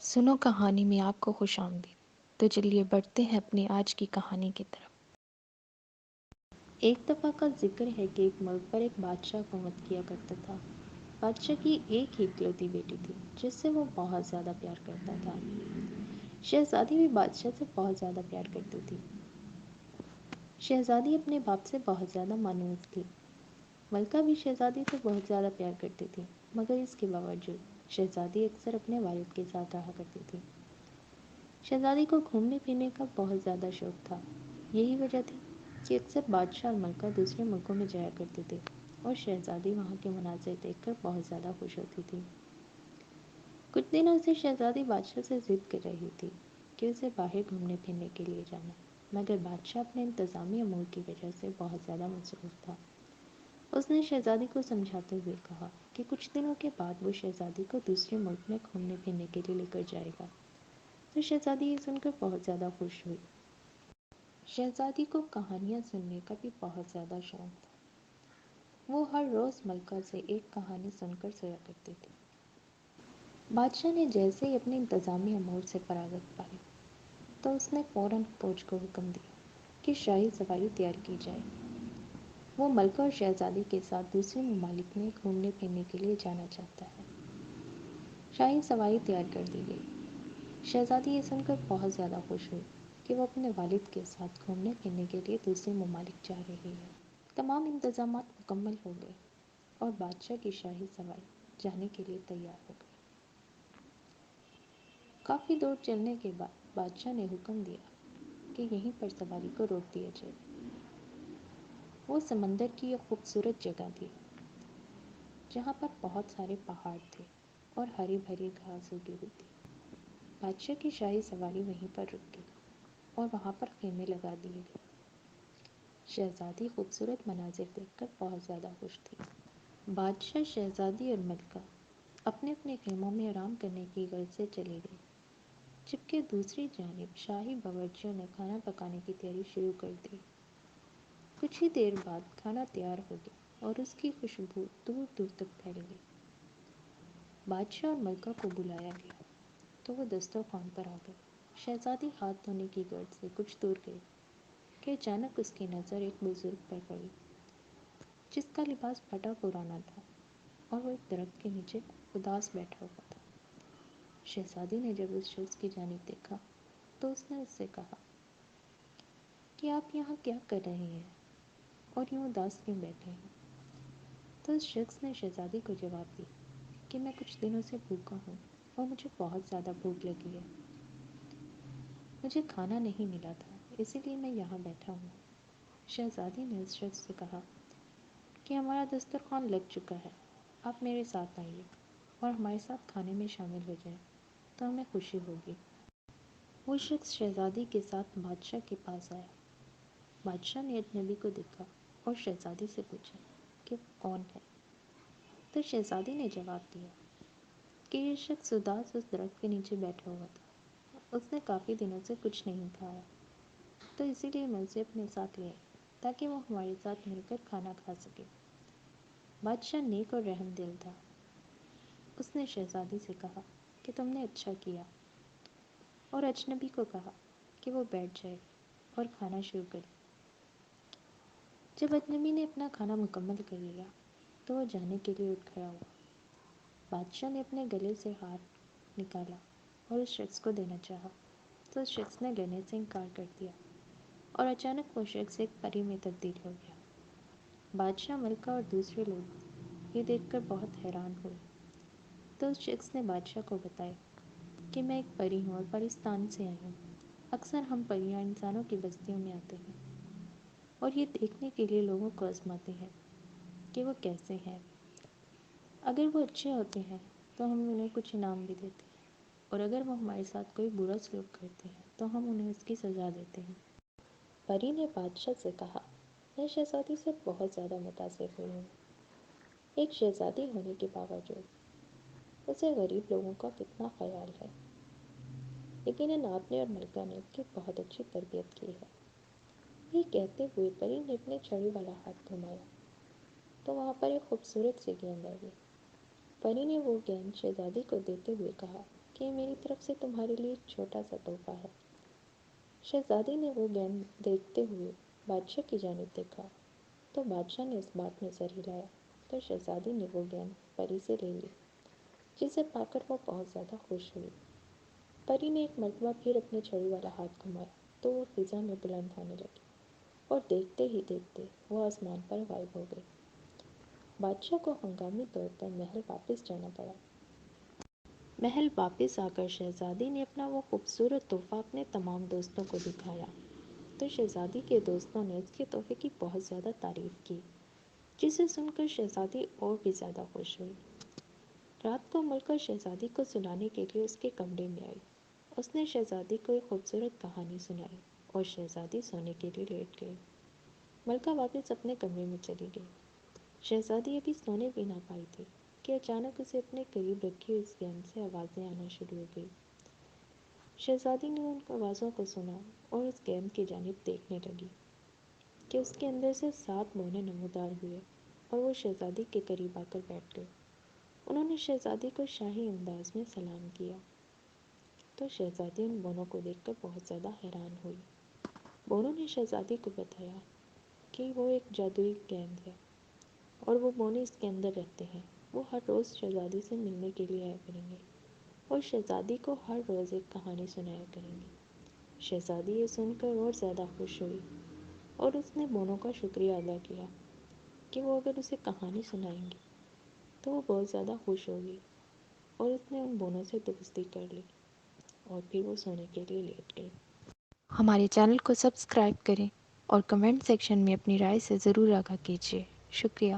سنو کہانی میں آپ کو خوش آمدید۔ تو چلیے بڑھتے ہیں اپنی آج کی کہانی کی طرف۔ ایک دفعہ کا ذکر ہے کہ ایک ملک پر ایک بادشاہ حکومت کیا کرتا تھا۔ بادشاہ کی ایک ہی اکلوتی بیٹی تھی جس سے وہ بہت زیادہ پیار کرتا تھا۔ شہزادی بھی بادشاہ سے بہت زیادہ پیار کرتی تھی۔ شہزادی اپنے باپ سے بہت زیادہ مانوس تھی۔ ملکہ بھی شہزادی سے بہت زیادہ پیار کرتی تھی، مگر اس کے باوجود شہزادی اکثر اپنے والد کے ساتھ رہا کرتی تھی۔ شہزادی کو گھومنے پھرنے کا بہت زیادہ شوق تھا۔ یہی وجہ تھی کہ اکثر بادشاہ اور ملکہ دوسرے ملکوں میں جایا کرتے تھے اور شہزادی وہاں کے مناظر دیکھ کر بہت زیادہ خوش ہوتی تھی۔ کچھ دنوں سے شہزادی بادشاہ سے ضد کر رہی تھی کہ اسے باہر گھومنے پھرنے کے لیے جانا، مگر بادشاہ اپنے انتظامی امور کی وجہ سے بہت زیادہ مصروف تھا۔ اس نے شہزادی کو سمجھاتے ہوئے کہا کہ کچھ دنوں کے بعد وہ شہزادی کو دوسرے ملک میں گھومنے پھرنے کے لیے لے کر جائے گا۔ تو شہزادی یہ سن کر بہت زیادہ خوش ہوئی۔ شہزادی کو کہانیاں سننے کا بھی بہت زیادہ شوق تھا۔ وہ ہر روز ملکہ سے ایک کہانی سن کر سویا کرتی تھی۔ بادشاہ نے جیسے ہی اپنے انتظامی امور سے فراغت پائی تو اس نے فوراً فوج کو حکم دیا کہ شاہی سواری تیار کی جائے۔ وہ ملکہ اور شہزادی کے ساتھ دوسرے ممالک میں گھومنے پھرنے کے لیے جانا چاہتا ہے۔ شاہی سواری تیار کر دی گئی۔ شہزادی یہ سن کر بہت زیادہ خوش ہوئی کہ وہ اپنے والد کے ساتھ گھومنے پھرنے کے لیے دوسرے ممالک جا رہی ہے۔ تمام انتظامات مکمل ہو گئے اور بادشاہ کی شاہی سواری جانے کے لیے تیار ہو گئی۔ کافی دور چلنے کے بعد بادشاہ نے حکم دیا کہ یہیں پر سواری کو روک دیا جائے۔ وہ سمندر کی ایک خوبصورت جگہ تھی جہاں پر بہت سارے پہاڑ تھے اور ہری بھری گھاس اگی ہوئی تھی۔ بادشاہ کی شاہی سواری وہیں پر رک گئی اور وہاں پر خیمے لگا دیے گئے۔ شہزادی خوبصورت مناظر دیکھ کر بہت زیادہ خوش تھی۔ بادشاہ، شہزادی اور ملکہ اپنے اپنے خیموں میں آرام کرنے کی غرض سے چلے گئے، جبکہ دوسری جانب شاہی باورچیوں نے کھانا پکانے کی تیاری شروع کر دی۔ کچھ ہی دیر بعد کھانا تیار ہو گیا اور اس کی خوشبو دور دور تک پھیل گئی۔ بادشاہ اور ملکہ کو بلایا گیا تو وہ دسترخوان پر آ گئے۔ شہزادی ہاتھ دھونے کی غرض سے کچھ دور گئی کہ اچانک اس کی نظر ایک بزرگ پر پڑی جس کا لباس پھٹا پرانا تھا اور وہ ایک درخت کے نیچے اداس بیٹھا ہوا تھا۔ شہزادی نے جب اس شخص کی جانب دیکھا تو اس نے اس سے کہا کہ آپ یہاں کیا کر رہے ہیں اور یوں اداس کیوں بیٹھے ہیں؟ تو اس شخص نے شہزادی کو جواب دیا کہ میں کچھ دنوں سے بھوکا ہوں اور مجھے بہت زیادہ بھوک لگی ہے۔ مجھے کھانا نہیں ملا تھا، اسی لیے میں یہاں بیٹھا ہوں۔ شہزادی نے اس شخص سے کہا کہ ہمارا دسترخوان لگ چکا ہے، آپ میرے ساتھ آئیے اور ہمارے ساتھ کھانے میں شامل ہو جائیں تو ہمیں خوشی ہوگی۔ وہ شخص شہزادی کے ساتھ بادشاہ کے پاس آیا۔ بادشاہ نے اجنبی کو دیکھا اور شہزادی سے پوچھا کہ وہ کون ہے؟ تو شہزادی نے جواب دیا کہ یہ شخص اداس اس درخت کے نیچے بیٹھا ہوا تھا، اس نے کافی دنوں سے کچھ نہیں کھایا، تو اسی لیے میں اسے اپنے ساتھ لے آئی تاکہ وہ ہمارے ساتھ مل کر کھانا کھا سکے۔ بادشاہ نیک اور رحم دل تھا۔ اس نے شہزادی سے کہا کہ تم نے اچھا کیا، اور اجنبی کو کہا کہ وہ بیٹھ جائے اور کھانا شروع کرے۔ جب اجنبی نے اپنا کھانا مکمل کر لیا تو وہ جانے کے لیے اٹھ کھڑا ہوا۔ بادشاہ نے اپنے گلے سے ہار نکالا اور اس شخص کو دینا چاہا تو اس شخص نے لینے سے انکار کر دیا اور اچانک وہ شخص ایک پری میں تبدیل ہو گیا۔ بادشاہ، ملکہ اور دوسرے لوگ یہ دیکھ کر بہت حیران ہوئے۔ تو اس شخص نے بادشاہ کو بتایا کہ میں ایک پری ہوں اور پرستان سے آئی ہوں۔ اکثر ہم پریاں انسانوں کی بستیوں میں آتے ہیں اور یہ دیکھنے کے لیے لوگوں کو آزماتے ہیں کہ وہ کیسے ہیں۔ اگر وہ اچھے ہوتے ہیں تو ہم انہیں کچھ انعام بھی دیتے ہیں، اور اگر وہ ہمارے ساتھ کوئی برا سلوک کرتے ہیں تو ہم انہیں اس کی سزا دیتے ہیں۔ پری نے بادشاہ سے کہا، میں شہزادی سے بہت زیادہ متاثر ہوئی ہوں۔ ایک شہزادی ہونے کے باوجود اسے غریب لوگوں کا کتنا خیال ہے۔ یقیناً آپ نے اور ملکہ نے اس کی بہت اچھی تربیت کی ہے۔ یہ کہتے ہوئے پری نے اپنے چھڑی والا ہاتھ گھمایا تو وہاں پر ایک خوبصورت سی گیند آ گئی۔ پری نے وہ گیند شہزادی کو دیتے ہوئے کہا کہ یہ میری طرف سے تمہارے لیے ایک چھوٹا سا تحفہ ہے۔ شہزادی نے وہ گیند دیکھتے ہوئے بادشاہ کی جانب دیکھا تو بادشاہ نے اس بات میں سر ہلایا تو شہزادی نے وہ گیند پری سے لے لی، جسے پا کر وہ بہت زیادہ خوش ہوئی۔ پری نے ایک مرتبہ پھر اپنے چھڑی والا ہاتھ گھمایا تو وہ فضا میں بلند ہونے لگی اور دیکھتے ہی دیکھتے وہ آسمان پر غائب ہو گئی۔ بادشاہ کو ہنگامی طور پر محل واپس جانا پڑا۔ محل واپس آ کر شہزادی نے اپنا وہ خوبصورت تحفہ اپنے تمام دوستوں کو دکھایا تو شہزادی کے دوستوں نے اس کے تحفے کی بہت زیادہ تعریف کی، جسے سن کر شہزادی اور بھی زیادہ خوش ہوئی۔ رات کو ملکہ شہزادی کو سلانے کے لیے اس کے کمرے میں آئی۔ اس نے شہزادی کو ایک خوبصورت کہانی سنائی اور شہزادی سونے کے لیے لیٹ گئی۔ ملکہ واپس اپنے کمرے میں چلی گئی۔ شہزادی ابھی سونے بھی نہ پائی تھی کہ اچانک اسے اپنے قریب رکھی ہوئی اس گیند سے آوازیں آنا شروع ہو گئی۔ شہزادی نے ان آوازوں کو سنا اور اس گیند کی جانب دیکھنے لگی کہ اس کے اندر سے 7 بونے نمودار ہوئے اور وہ شہزادی کے قریب آ کر بیٹھ گئے۔ انہوں نے شہزادی کو شاہی انداز میں سلام کیا تو شہزادی ان بونوں کو دیکھ کر بہت زیادہ حیران ہوئی۔ بونوں نے شہزادی کو بتایا کہ وہ ایک جادوئی گیند ہے اور وہ بونے اس کے اندر رہتے ہیں۔ وہ ہر روز شہزادی سے ملنے کے لیے آیا کریں گے اور شہزادی کو ہر روز ایک کہانی سنایا کریں گے۔ شہزادی یہ سن کر اور زیادہ خوش ہوئی اور اس نے بونوں کا شکریہ ادا کیا کہ وہ اگر اسے کہانی سنائیں گے تو وہ بہت زیادہ خوش ہوگی، اور اس نے ان بونوں سے دوستی کر لی اور پھر وہ سونے کے لیے لیٹ گئی۔ ہمارے چینل کو سبسکرائب کریں اور کمنٹ سیکشن میں اپنی رائے سے ضرور آگاہ کیجیے۔ شکریہ۔